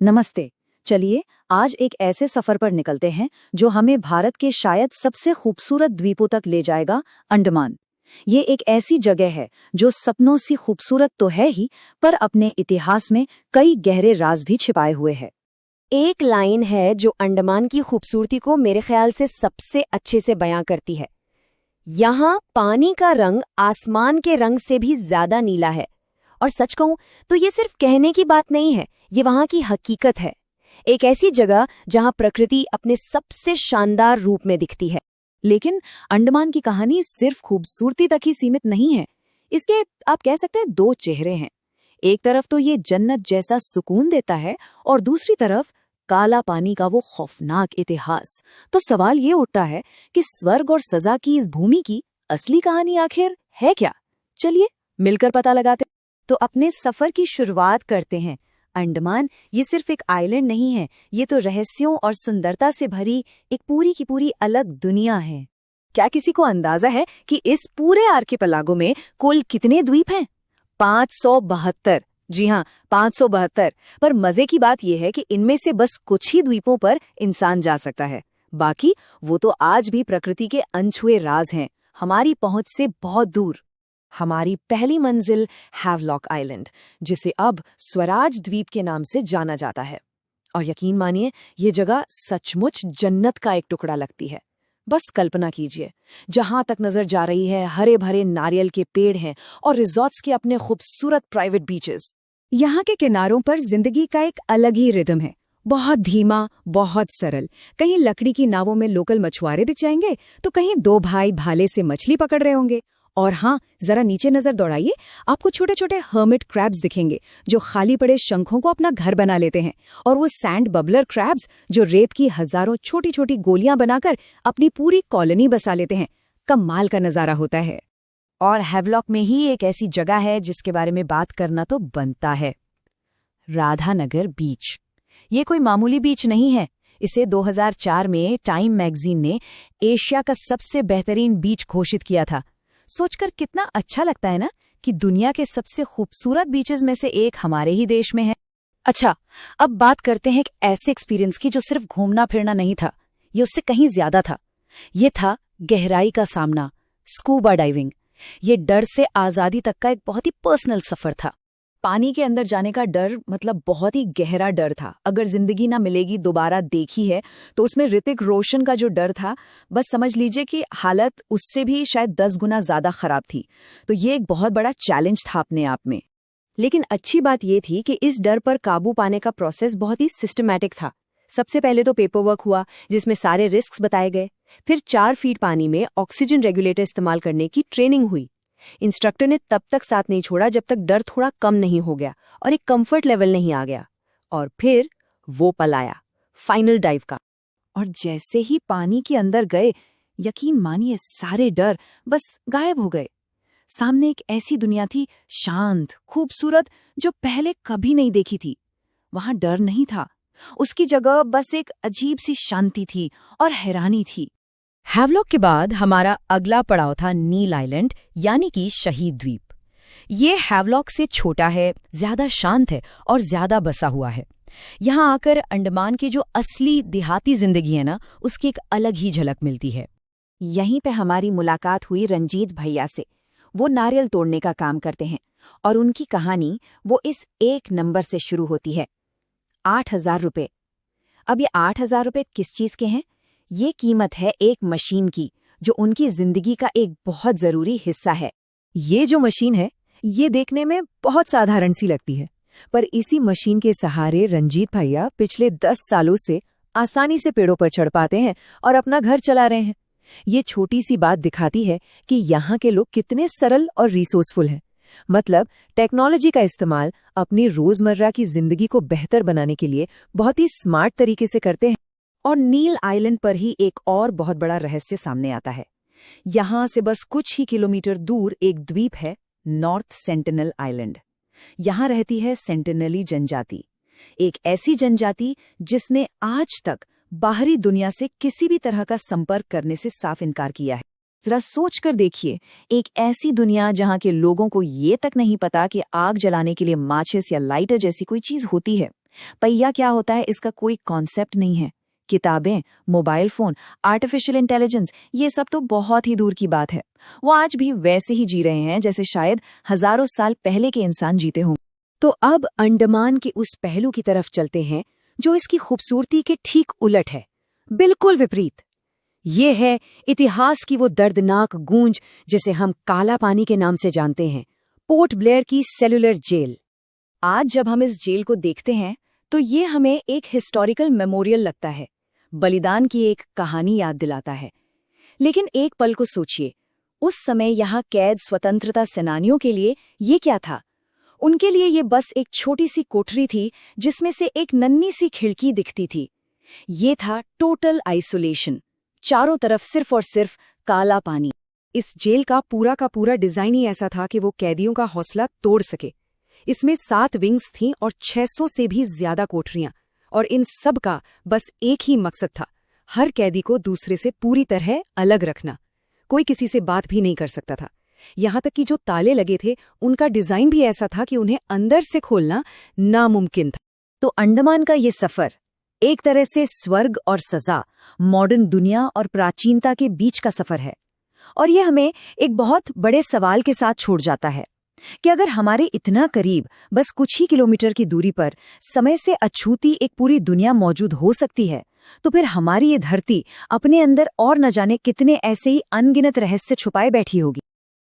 नमस्ते। चलिए आज एक ऐसे सफर पर निकलते हैं जो हमें भारत के शायद सबसे खूबसूरत द्वीपों तक ले जाएगा, अंडमान। ये एक ऐसी जगह है जो सपनों सी खूबसूरत तो है ही, पर अपने इतिहास में कई गहरे राज भी छिपाए हुए है। एक लाइन है जो अंडमान की खूबसूरती को मेरे ख्याल से सबसे अच्छे से बयां करती है। यहाँ पानी का रंग आसमान के रंग से भी ज्यादा नीला है। और सच कहूं तो ये सिर्फ कहने की बात नहीं है, ये वहाँ की हकीकत है। एक ऐसी जगह जहाँ प्रकृति अपने सबसे शानदार रूप में दिखती है। लेकिन अंडमान की कहानी सिर्फ खूबसूरती तक ही सीमित नहीं है। इसके आप कह सकते हैं दो चेहरे हैं। एक तरफ तो ये जन्नत जैसा सुकून देता है और दूसरी तरफ काला पानी का वो खौफनाक इतिहास। तो सवाल ये उठता है कि स्वर्ग और सजा की इस भूमि की असली कहानी आखिर है क्या? चलिए मिलकर पता लगाते। तो अपने सफर की शुरुआत करते हैं। अंडमान ये सिर्फ एक आइलैंड नहीं है, ये तो रहस्यों और सुंदरता से भरी एक पूरी की पूरी अलग दुनिया है। क्या किसी को अंदाजा है कि इस पूरे आर्किपेलागो में कुल कितने द्वीप हैं? 572। जी हाँ, 572। पर मजे की बात यह है कि इनमें से बस कुछ ही द्वीपों पर इंसान जा सकता है। बाकी वो तो आज भी प्रकृति के अनछुए राज हैं, हमारी पहुंच से बहुत दूर। हमारी पहली मंजिल हैवलॉक आइलैंड, जिसे अब स्वराज द्वीप के नाम से जाना जाता है। और यकीन मानिए, ये जगह सचमुच जन्नत का एक टुकड़ा लगती है। बस कल्पना कीजिए, जहां तक नजर जा रही है हरे भरे नारियल के पेड़ हैं और रिजॉर्ट्स के अपने खूबसूरत प्राइवेट बीचेस। यहाँ के किनारों पर जिंदगी का एक अलग ही रिदम है, बहुत धीमा, बहुत सरल। कहीं लकड़ी की नावों में लोकल मछुआरे दिख जाएंगे, तो कहीं दो भाई भाले से मछली पकड़ रहे होंगे। और हाँ, जरा नीचे नजर दौड़ाइए, आपको छोटे छोटे हर्मिट क्रैब्स दिखेंगे जो खाली पड़े शंखों को अपना घर बना लेते हैं। और वो सैंड बबलर क्रैब्स जो रेत की हजारों छोटी छोटी गोलियां बनाकर अपनी पूरी कॉलोनी बसा लेते हैं। कमाल का नजारा होता है। और हैवलॉक में ही एक ऐसी जगह है जिसके बारे में बात करना तो बनता है, राधानगर बीच। ये कोई मामूली बीच नहीं है। इसे 2004 में टाइम मैगजीन ने एशिया का सबसे बेहतरीन बीच घोषित किया था। सोचकर कितना अच्छा लगता है ना कि दुनिया के सबसे खूबसूरत बीचेस में से एक हमारे ही देश में है। अच्छा, अब बात करते हैं एक ऐसे एक्सपीरियंस की जो सिर्फ घूमना फिरना नहीं था, ये उससे कहीं ज्यादा था। ये था गहराई का सामना, स्कूबा डाइविंग। ये डर से आजादी तक का एक बहुत ही पर्सनल सफर था। पानी के अंदर जाने का डर मतलब बहुत ही गहरा डर था। अगर जिंदगी ना मिलेगी दोबारा देखी है तो उसमें ऋतिक रोशन का जो डर था, बस समझ लीजिए कि हालत उससे भी शायद 10 गुना ज्यादा खराब थी। तो ये एक बहुत बड़ा चैलेंज था अपने आप में। लेकिन अच्छी बात ये थी कि इस डर पर काबू पाने का प्रोसेस बहुत ही सिस्टमैटिक था। सबसे पहले तो पेपर वर्क हुआ जिसमें सारे रिस्क्स बताए गए। फिर 4 फीट पानी में ऑक्सीजन रेगुलेटर इस्तेमाल करने की ट्रेनिंग हुई। इंस्ट्रक्टर ने तब तक साथ नहीं छोड़ा जब तक डर थोड़ा कम नहीं हो गया और एक कंफर्ट लेवल नहीं आ गया। और फिर वो पल आया, फाइनल डाइव का। और जैसे ही पानी के अंदर गए, यकीन मानिए सारे डर बस गायब हो गए। सामने एक ऐसी दुनिया थी, शांत, खूबसूरत, जो पहले कभी नहीं देखी थी। वहां डर नहीं था, उसकी जगह बस एक अजीब सी शांति थी और हैरानी थी। हैवलॉक के बाद हमारा अगला पड़ाव था नील आइलैंड, यानी कि शहीद द्वीप। ये हैवलॉक से छोटा है, ज्यादा शांत है और ज्यादा बसा हुआ है। यहाँ आकर अंडमान की जो असली देहाती जिंदगी है ना, उसकी एक अलग ही झलक मिलती है। यहीं पे हमारी मुलाकात हुई रंजीत भैया से। वो नारियल तोड़ने का काम करते हैं और उनकी कहानी वो इस एक नंबर से शुरू होती है, 8,000 रुपये। अब ये 8,000 रुपये किस चीज के हैं? ये कीमत है एक मशीन की, जो उनकी जिंदगी का एक बहुत जरूरी हिस्सा है। ये जो मशीन है, ये देखने में बहुत साधारण सी लगती है, पर इसी मशीन के सहारे रंजीत भैया पिछले 10 सालों से आसानी से पेड़ों पर चढ़ पाते हैं और अपना घर चला रहे हैं। ये छोटी सी बात दिखाती है कि यहाँ के लोग कितने सरल और रिसोर्सफुल हैं। मतलब टेक्नोलॉजी का इस्तेमाल अपनी रोजमर्रा की जिंदगी को बेहतर बनाने के लिए बहुत ही स्मार्ट तरीके से करते हैं। और नील आइलैंड पर ही एक और बहुत बड़ा रहस्य सामने आता है। यहाँ से बस कुछ ही किलोमीटर दूर एक द्वीप है, नॉर्थ सेंटिनल आइलैंड। यहाँ रहती है सेंटिनली जनजाति, एक ऐसी जनजाति जिसने आज तक बाहरी दुनिया से किसी भी तरह का संपर्क करने से साफ इनकार किया है। जरा सोच कर देखिए, एक ऐसी दुनिया जहाँ के लोगों को ये तक नहीं पता कि आग जलाने के लिए माचिस या लाइटर जैसी कोई चीज होती है। पहिया क्या होता है इसका कोई कॉन्सेप्ट नहीं है। किताबें, मोबाइल फोन, आर्टिफिशियल इंटेलिजेंस, ये सब तो बहुत ही दूर की बात है। वो आज भी वैसे ही जी रहे हैं जैसे शायद हजारों साल पहले के इंसान जीते हों। तो अब अंडमान के उस पहलू की तरफ चलते हैं जो इसकी खूबसूरती के ठीक उलट है, बिल्कुल विपरीत। ये है इतिहास की वो दर्दनाक गूंज जिसे हम काला पानी के नाम से जानते हैं, पोर्ट ब्लेयर की सेलुलर जेल। आज जब हम इस जेल को देखते हैं तो ये हमें एक हिस्टोरिकल मेमोरियल लगता है, बलिदान की एक कहानी याद दिलाता है। लेकिन एक पल को सोचिए, उस समय यहाँ कैद स्वतंत्रता सेनानियों के लिए ये क्या था? उनके लिए ये बस एक छोटी सी कोठरी थी जिसमें से एक नन्ही सी खिड़की दिखती थी। ये था टोटल आइसोलेशन, चारों तरफ सिर्फ और सिर्फ काला पानी। इस जेल का पूरा डिजाइन ही ऐसा था कि वो कैदियों का हौसला तोड़ सके। इसमें 7 विंग्स थीं और 600 से भी ज्यादा कोठरियां, और इन सब का बस एक ही मकसद था, हर कैदी को दूसरे से पूरी तरह अलग रखना। कोई किसी से बात भी नहीं कर सकता था। यहाँ तक कि जो ताले लगे थे उनका डिजाइन भी ऐसा था कि उन्हें अंदर से खोलना नामुमकिन था। तो अंडमान का ये सफर एक तरह से स्वर्ग और सजा, मॉडर्न दुनिया और प्राचीनता के बीच का सफर है। और ये हमें एक बहुत बड़े सवाल के साथ छोड़ जाता है कि अगर हमारे इतना करीब, बस कुछ ही किलोमीटर की दूरी पर समय से अछूती एक पूरी दुनिया मौजूद हो सकती है, तो फिर हमारी ये धरती अपने अंदर और न जाने कितने ऐसे ही अनगिनत रहस्य छुपाए बैठी होगी।